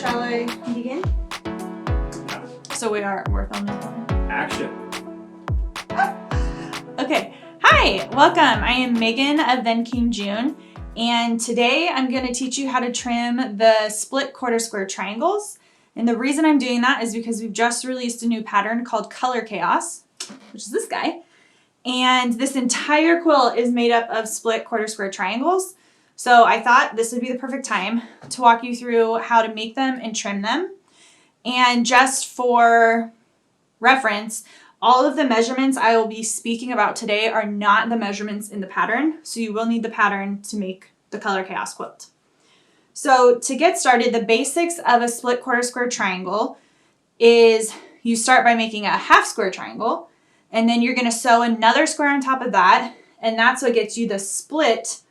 shall I begin? No. So we're filming. Action. Okay. Hi, welcome. I am Megan of Then Came June, and today I'm going to teach you how to trim the split quarter square triangles. And the reason I'm doing that is because we've just released a new pattern called Color Chaos, which is this guy. And this entire quilt is made up of split quarter square triangles. So I thought this would be the perfect time to walk you through how to make them and trim them. And just for reference, all of the measurements I will be speaking about today are not the measurements in the pattern. So you will need the pattern to make the Color Chaos quilt. So to get started, the basics of a split quarter square triangle is you start by making a half square triangle, and then you're going to sew another square on top of that, and that's what gets you the split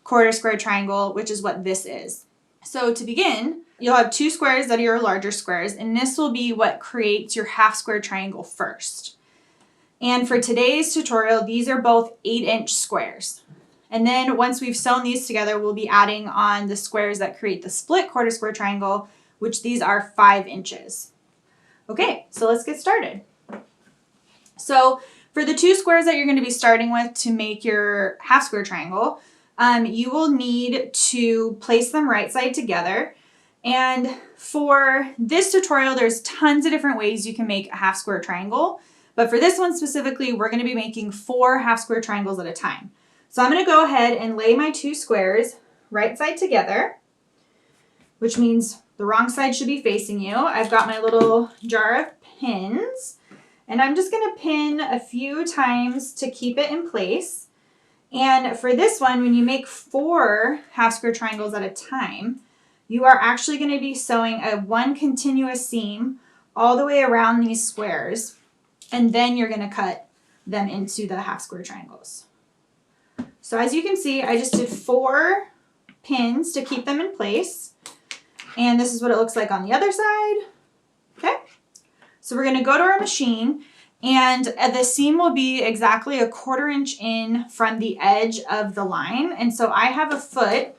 quarter square triangle, which is what this is. So to begin, you'll have two squares that are your larger squares, and this will be what creates your half square triangle first. And for today's tutorial, these are both 8-inch squares. And then once we've sewn these together, we'll be adding on the squares that create the split quarter square triangle, which these are 5 inches. Okay, so let's get started. So for the two squares that you're going to be starting with to make your half square triangle, you will need to place them right side together. And for this tutorial, there's tons of different ways you can make a half square triangle. But for this one specifically, we're going to be making 4 half square triangles at a time. So I'm going to go ahead and lay my two squares right side together, which means the wrong side should be facing you. I've got my little jar of pins, and I'm just going to pin a few times to keep it in place. And for this one, when you make 4 half square triangles at a time, you are actually going to be sewing one continuous seam all the way around these squares, and then you're going to cut them into the half square triangles. So as you can see, I just did 4 pins to keep them in place. And this is what it looks like on the other side. Okay. So we're going to go to our machine, and the seam will be exactly 1/4 inch in from the edge of the line. And so I have a foot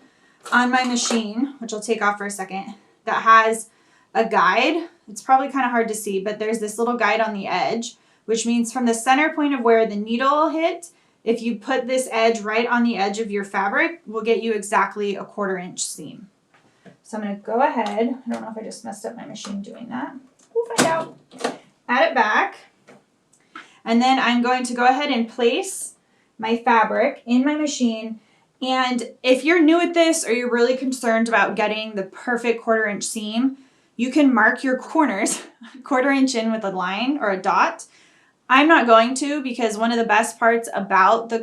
on my machine, which I'll take off for a second, that has a guide. It's probably kind of hard to see, but there's this little guide on the edge, which means from the center point of where the needle will hit, if you put this edge right on the edge of your fabric, will get you exactly 1/4 inch seam. So I'm going to go ahead. I don't know if I just messed up my machine doing that. We'll find out. Add it back. And then I'm going to go ahead and place my fabric in my machine. And if you're new at this or you're really concerned about getting the perfect 1/4 inch seam, you can mark your corners 1/4 inch in with a line or a dot. I'm not going to, because one of the best parts about the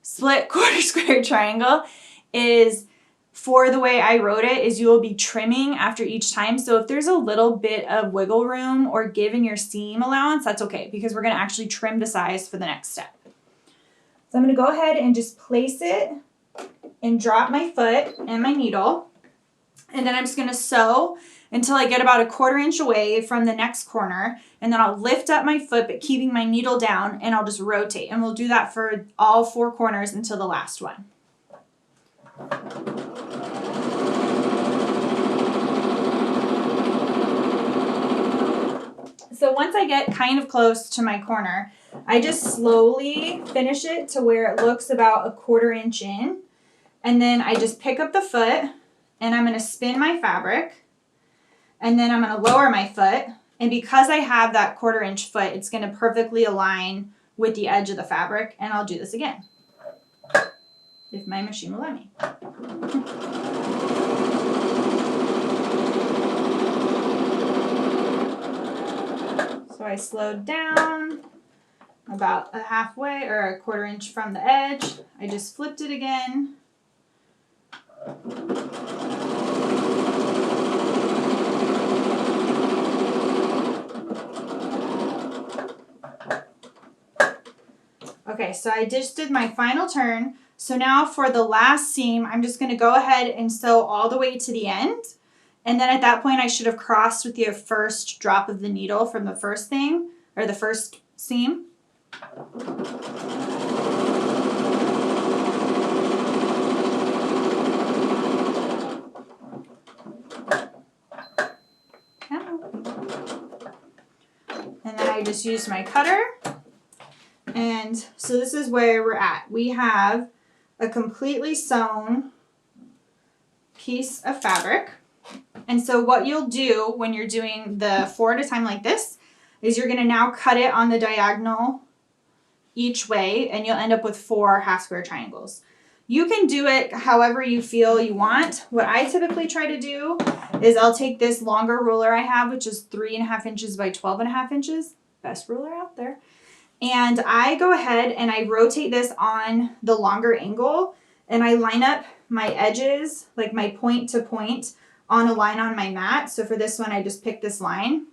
split quarter square triangle is, for the way I wrote it, is you will be trimming after each time. So if there's a little bit of wiggle room or give in your seam allowance, that's okay, because we're going to actually trim the size for the next step. So I'm going to go ahead and just place it and drop my foot and my needle. And then I'm just going to sew until I get about 1/4 inch away from the next corner. And then I'll lift up my foot, but keeping my needle down, and I'll just rotate. And we'll do that for all 4 corners until the last one. So once I get kind of close to my corner, I just slowly finish it to where it looks about 1/4 inch in. And then I just pick up the foot, and I'm going to spin my fabric. And then I'm going to lower my foot. And because I have that 1/4 inch foot, it's going to perfectly align with the edge of the fabric. And I'll do this again, if my machine will let me. So I slowed down about halfway or 1/4 inch from the edge. I just flipped it again. Okay, so I just did my final turn. So now for the last seam, I'm just going to go ahead and sew all the way to the end. And then at that point, I should have crossed with the first drop of the needle from the first thing, or the first seam. I just used my cutter. And so this is where we're at. We have a completely sewn piece of fabric. And so what you'll do when you're doing the 4 at a time like this is you're going to now cut it on the diagonal each way, and you'll end up with 4 half square triangles. You can do it however you feel you want. What I typically try to do is I'll take this longer ruler I have, which is 3.5 inches by 12.5 inches. Best ruler out there. And I go ahead and I rotate this on the longer angle, and I line up my edges, like my point to point, on a line on my mat. So for this one, I just pick this line,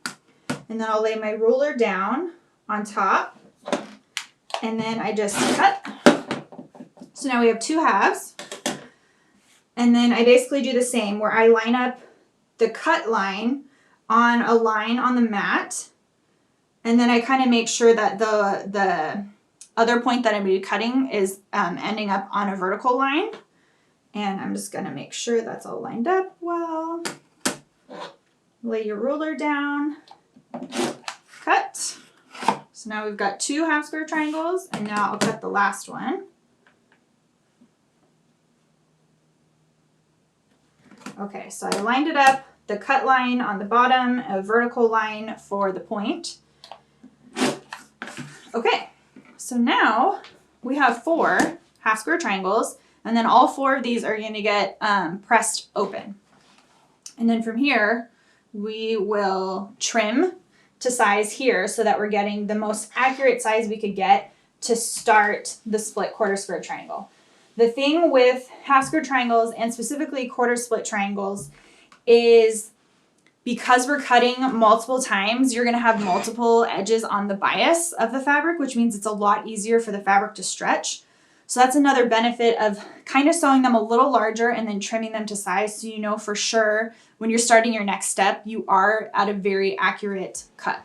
and then I'll lay my ruler down on top, and then I just cut. So now we have 2 halves. And then I basically do the same where I line up the cut line on a line on the mat. And then I kind of make sure that the other point that I'm going to be cutting is ending up on a vertical line. And I'm just going to make sure that's all lined up well. Lay your ruler down. Cut. So now we've got 2 half square triangles, and now I'll cut the last one. Okay, so I lined it up, the cut line on the bottom, a vertical line for the point. Okay, so now we have 4 half square triangles, and then all 4 of these are going to get pressed open. And then from here, we will trim to size here so that we're getting the most accurate size we could get to start the split quarter square triangle. The thing with half square triangles, and specifically quarter split triangles, is because we're cutting multiple times, you're going to have multiple edges on the bias of the fabric, which means it's a lot easier for the fabric to stretch. So that's another benefit of kind of sewing them a little larger and then trimming them to size, so you know for sure when you're starting your next step, you are at a very accurate cut.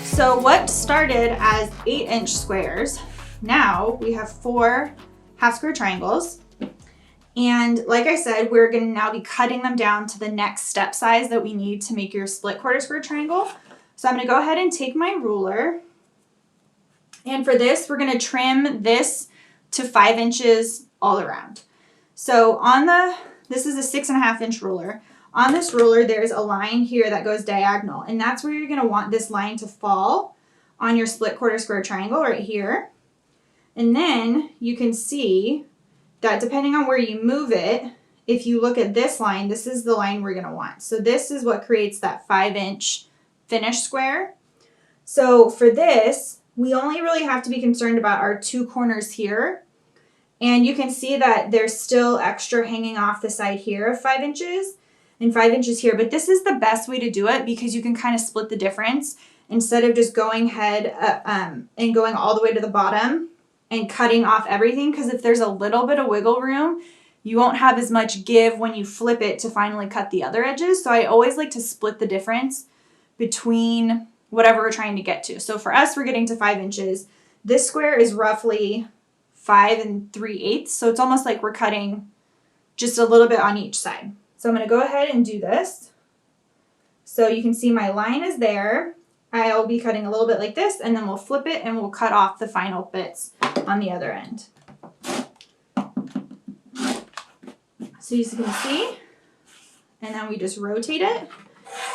So what started as 8-inch squares, now we have 4 half square triangles. And like I said, we're going to now be cutting them down to the next step size that we need to make your split quarter square triangle. So I'm going to go ahead and take my ruler. And for this, we're going to trim this to 5 inches all around. So this is a 6.5 inch ruler. On this ruler, there's a line here that goes diagonal, and that's where you're going to want this line to fall on your split quarter square triangle right here. And then you can see that depending on where you move it, if you look at this line, this is the line we're going to want. So this is what creates that 5-inch finished square. So for this, we only really have to be concerned about our 2 corners here. And you can see that there's still extra hanging off the side here of 5 inches and 5 inches here. But this is the best way to do it because you can kind of split the difference instead of just going ahead and going all the way to the bottom and cutting off everything, because if there's a little bit of wiggle room, you won't have as much give when you flip it to finally cut the other edges. So I always like to split the difference between whatever we're trying to get to. So for us, we're getting to 5 inches. This square is roughly 5 3/8. So it's almost like we're cutting just a little bit on each side. So I'm going to go ahead and do this. So you can see my line is there. I'll be cutting a little bit like this, and then we'll flip it and we'll cut off the final bits on the other end. So you can see, and then we just rotate it,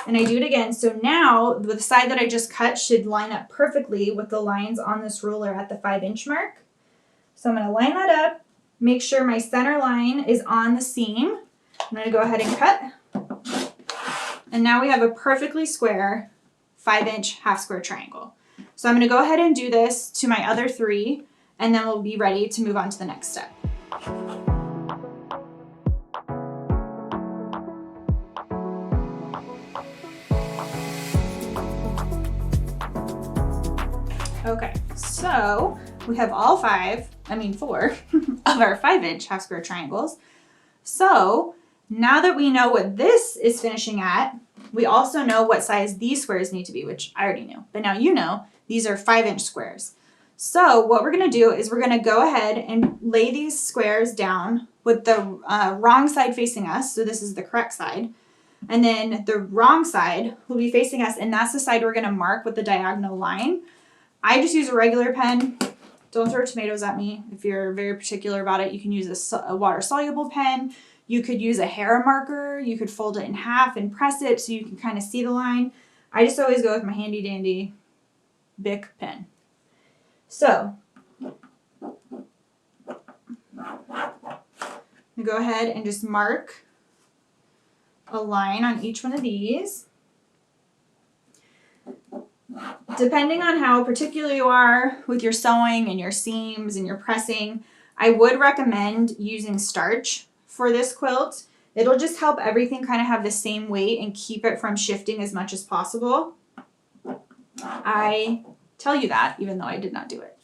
and I do it again. So now the side that I just cut should line up perfectly with the lines on this ruler at the 5-inch mark. So I'm going to line that up, make sure my center line is on the seam. I'm going to go ahead and cut. And now we have a perfectly square 5-inch half square triangle. So I'm going to go ahead and do this to my other 3, and then we'll be ready to move on to the next step. Okay, so we have all 4 of our 5-inch half square triangles. So now that we know what this is finishing at, we also know what size these squares need to be, which I already knew. But now you know these are 5-inch squares. So what we're going to do is we're going to go ahead and lay these squares down with the wrong side facing us. So this is the correct side. And then the wrong side will be facing us, and that's the side we're going to mark with the diagonal line. I just use a regular pen. Don't throw tomatoes at me. If you're very particular about it, you can use a water-soluble pen. You could use a hair marker. You could fold it in half and press it so you can kind of see the line. I just always go with my handy-dandy Bic pen. So, you go ahead and just mark a line on each one of these. Depending on how particular you are with your sewing and your seams and your pressing, I would recommend using starch for this quilt. It'll just help everything kind of have the same weight and keep it from shifting as much as possible. I tell you that even though I did not do it.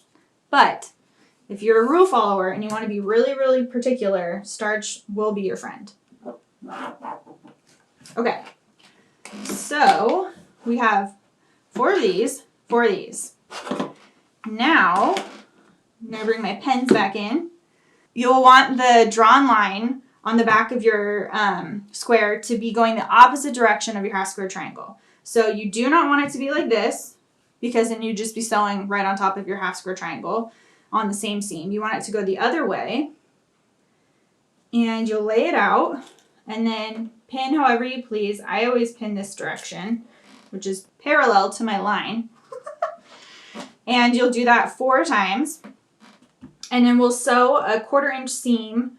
But if you're a rule follower and you want to be really, really particular, starch will be your friend. Okay, so we have 4 of these, 4 of these. Now, I'm going to bring my pens back in. You'll want the drawn line on the back of your square to be going the opposite direction of your half square triangle. So you do not want it to be like this, because then you'd just be sewing right on top of your half square triangle on the same seam. You want it to go the other way, and you'll lay it out and then pin however you please. I always pin this direction, which is parallel to my line. And you'll do that 4 times, and then we'll sew a 1/4 inch seam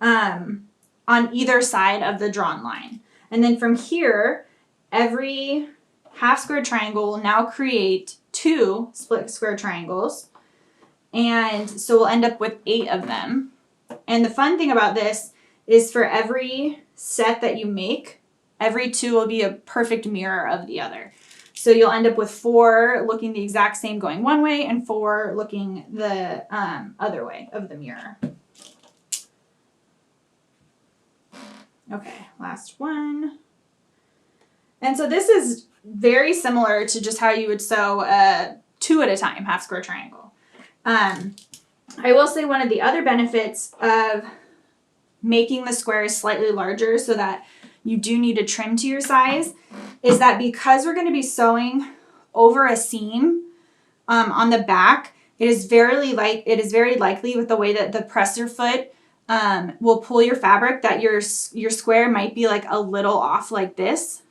on either side of the drawn line. And then from here, every half square triangle will now create 2 split square triangles. And so we'll end up with 8 of them. And the fun thing about this is for every set that you make, every 2 will be a perfect mirror of the other. So you'll end up with 4 looking the exact same going one way and 4 looking the other way of the mirror. Okay, last one. And so this is very similar to just how you would sew a 2 at a time half square triangle. I will say one of the other benefits of making the squares slightly larger so that you do need to trim to your size is that because we're going to be sewing over a seam on the back, it is very likely with the way that the presser foot will pull your fabric that your square might be like a little off like this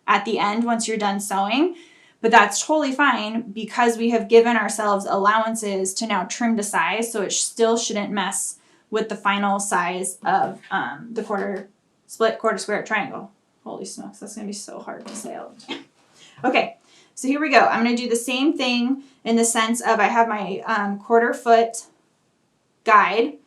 at the end once you're done sewing. But that's totally fine because we have given ourselves allowances to now trim to size, so it still shouldn't mess with the final size of the split quarter square triangle. Holy smokes, that's going to be so hard to say out. Okay, so here we go. I'm going to do the same thing in the sense of I have my 1/4 foot guide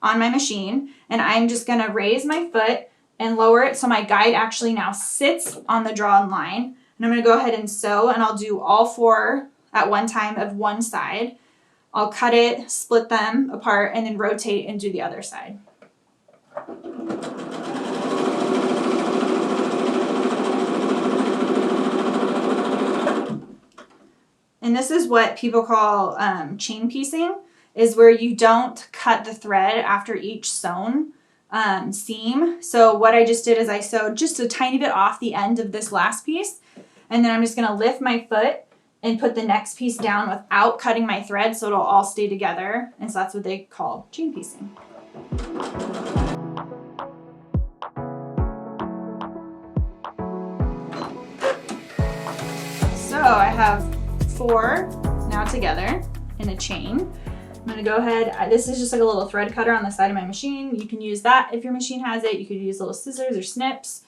on my machine, and I'm just going to raise my foot and lower it so my guide actually now sits on the drawn line. And I'm going to go ahead and sew, and I'll do all 4 at one time of one side. I'll cut it, split them apart, and then rotate and do the other side. And this is what people call chain piecing, is where you don't cut the thread after each sewn seam. So what I just did is I sewed just a tiny bit off the end of this last piece, and then I'm just going to lift my foot and put the next piece down without cutting my thread so it'll all stay together. And so that's what they call chain piecing. So I have 4 now together in a chain. I'm going to go ahead, this is just like a little thread cutter on the side of my machine. You can use that if your machine has it. You could use little scissors or snips.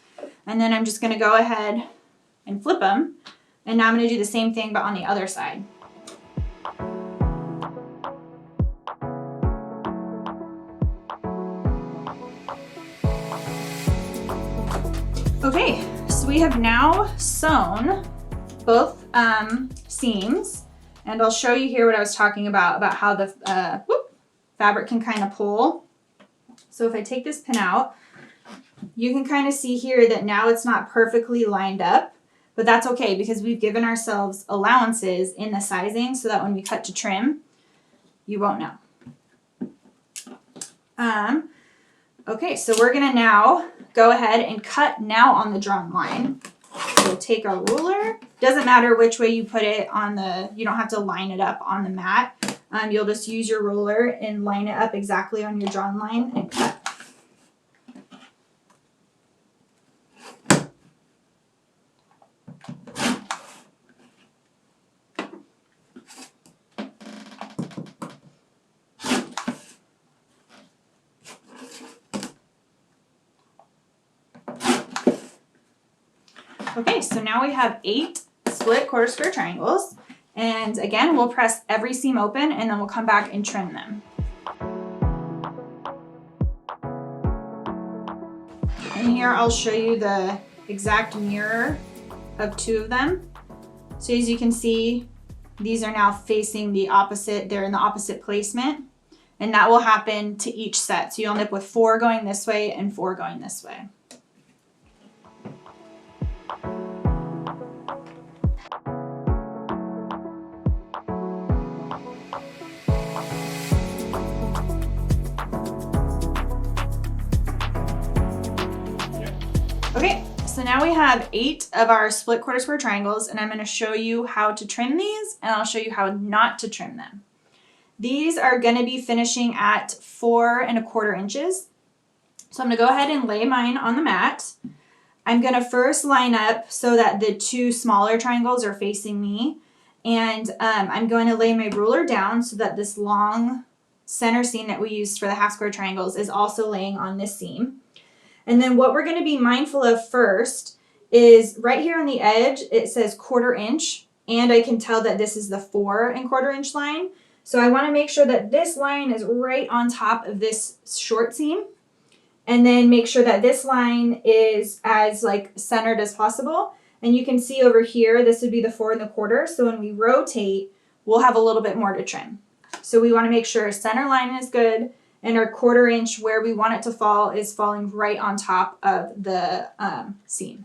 And then I'm just going to go ahead and flip them. And now I'm going to do the same thing but on the other side. Okay, so we have now sewn both seams, and I'll show you here what I was talking about how the fabric can kind of pull. So if I take this pin out, you can kind of see here that now it's not perfectly lined up, but that's okay because we've given ourselves allowances in the sizing so that when we cut to trim, you won't know. Okay, so we're gonna now go ahead and cut now on the drawn line. So take our ruler. Doesn't matter which way you put it on you don't have to line it up on the mat. You'll just use your ruler and line it up exactly on your drawn line and cut. Okay, so now we have 8 split quarter square triangles. And again, we'll press every seam open and then we'll come back and trim them. And here I'll show you the exact mirror of 2 of them. So as you can see, these are now facing the opposite, they're in the opposite placement. And that will happen to each set. So you'll end up with 4 going this way and 4 going this way. Okay, so now we have 8 of our split quarter square triangles, and I'm going to show you how to trim these, and I'll show you how not to trim them. These are going to be finishing at 4 1/4 inches. So I'm going to go ahead and lay mine on the mat. I'm going to first line up so that the 2 smaller triangles are facing me, and I'm going to lay my ruler down so that this long center seam that we used for the half square triangles is also laying on this seam. And then what we're going to be mindful of first is right here on the edge, it says 1/4 inch, and I can tell that this is the 4 1/4 inch line. So I want to make sure that this line is right on top of this short seam, and then make sure that this line is as like centered as possible. And you can see over here, this would be the 4 1/4. So when we rotate, we'll have a little bit more to trim. So we want to make sure center line is good, and our 1/4 inch where we want it to fall is falling right on top of the seam.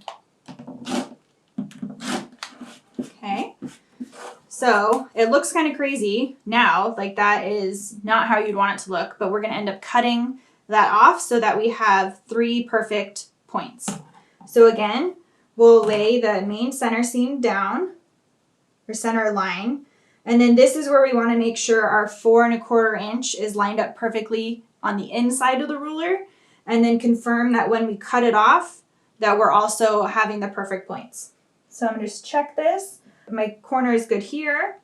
Okay, so it looks kind of crazy now, like that is not how you'd want it to look, but we're going to end up cutting that off so that we have 3 perfect points. So again, we'll lay the main center seam down, or center line. And then this is where we want to make sure our 4 1/4 inch is lined up perfectly on the inside of the ruler, and then confirm that when we cut it off, that we're also having the perfect points. So I'm going to just check this. My corner is good here,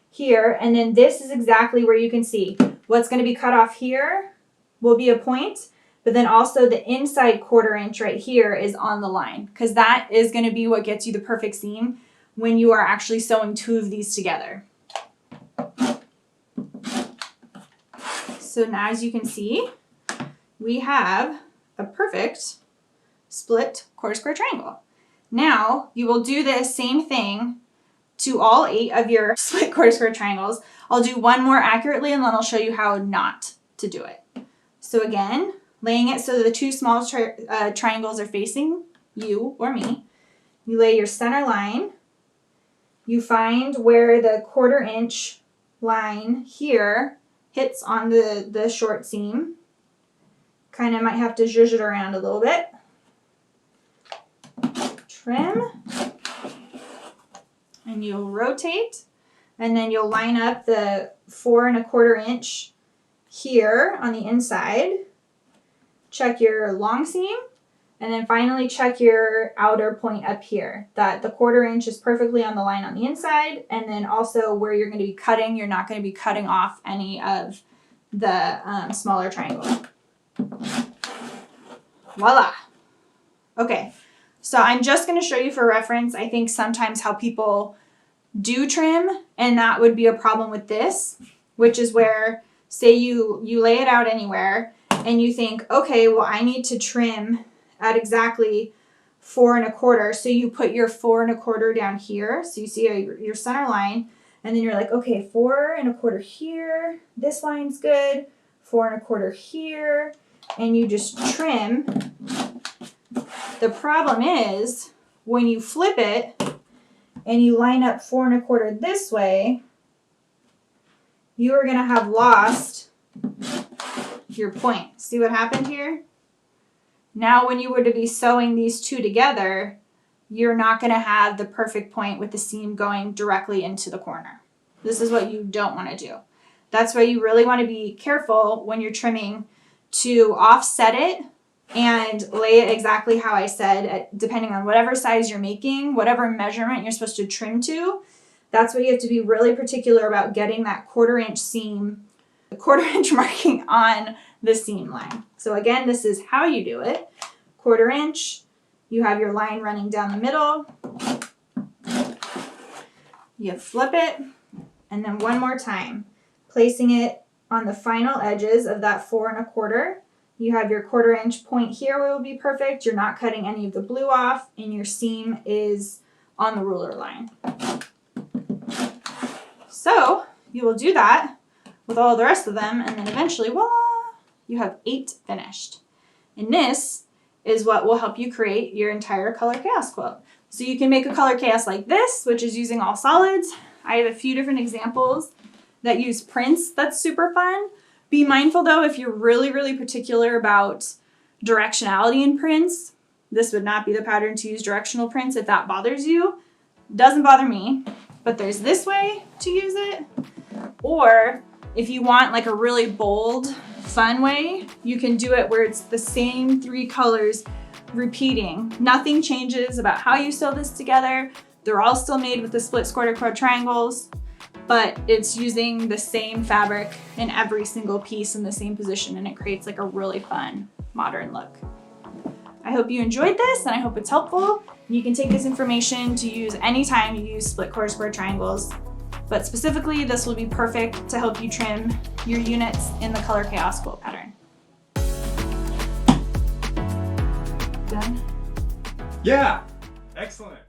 here, and then this is exactly where you can see what's going to be cut off here will be a point, but then also the inside 1/4 inch right here is on the line, because that is going to be what gets you the perfect seam when you are actually sewing 2 of these together. So now as you can see, we have a perfect split quarter square triangle. Now you will do the same thing to all 8 of your split quarter square triangles. I'll do one more accurately and then I'll show you how not to do it. So again, laying it so the 2 small triangles are facing you or me. You lay your center line. You find where the 1/4 inch line here hits on the short seam. Kind of might have to zhuzh it around a little bit. Trim. And you'll rotate. And then you'll line up the 4 1/4 inch here on the inside. Check your long seam. And then finally check your outer point up here, that the 1/4 inch is perfectly on the line on the inside, and then also where you're going to be cutting, you're not going to be cutting off any of the smaller triangle. Voila. Okay, so I'm just going to show you for reference, I think sometimes how people do trim, and that would be a problem with this, which is where, say you lay it out anywhere, and you think, okay, well I need to trim at exactly 4 1/4. So you put your 4 1/4 down here. So you see your center line, and then you're like, okay, 4 1/4 here. This line's good. 4 1/4 here, and you just trim. The problem is when you flip it and you line up 4 1/4 this way, you are going to have lost your point. See what happened here? Now when you were to be sewing these two together, you're not going to have the perfect point with the seam going directly into the corner. This is what you don't want to do. That's why you really want to be careful when you're trimming to offset it and lay it exactly how I said, depending on whatever size you're making, whatever measurement you're supposed to trim to. That's why you have to be really particular about getting that 1/4 inch seam, the 1/4 inch marking on the seam line. So again, this is how you do it. 1/4 inch, you have your line running down the middle. You flip it, and then one more time, placing it on the final edges of that 4 1/4. You have your 1/4 inch point here where it will be perfect. You're not cutting any of the blue off, and your seam is on the ruler line. So you will do that with all the rest of them, and then eventually, voila, you have 8 finished. And this is what will help you create your entire Color Chaos quilt. So you can make a Color Chaos like this, which is using all solids. I have a few different examples that use prints. That's super fun. Be mindful though, if you're really, really particular about directionality in prints, this would not be the pattern to use directional prints if that bothers you. Doesn't bother me, but there's this way to use it. Or if you want like a really bold, fun way, you can do it where it's the same 3 colors repeating. Nothing changes about how you sew this together. They're all still made with the split quarter cord triangles, but it's using the same fabric in every single piece in the same position, and it creates like a really fun modern look. I hope you enjoyed this, and I hope it's helpful. You can take this information to use anytime you use split quarter square triangles, but specifically this will be perfect to help you trim your units in the Color Chaos quilt pattern. Done? Yeah, excellent.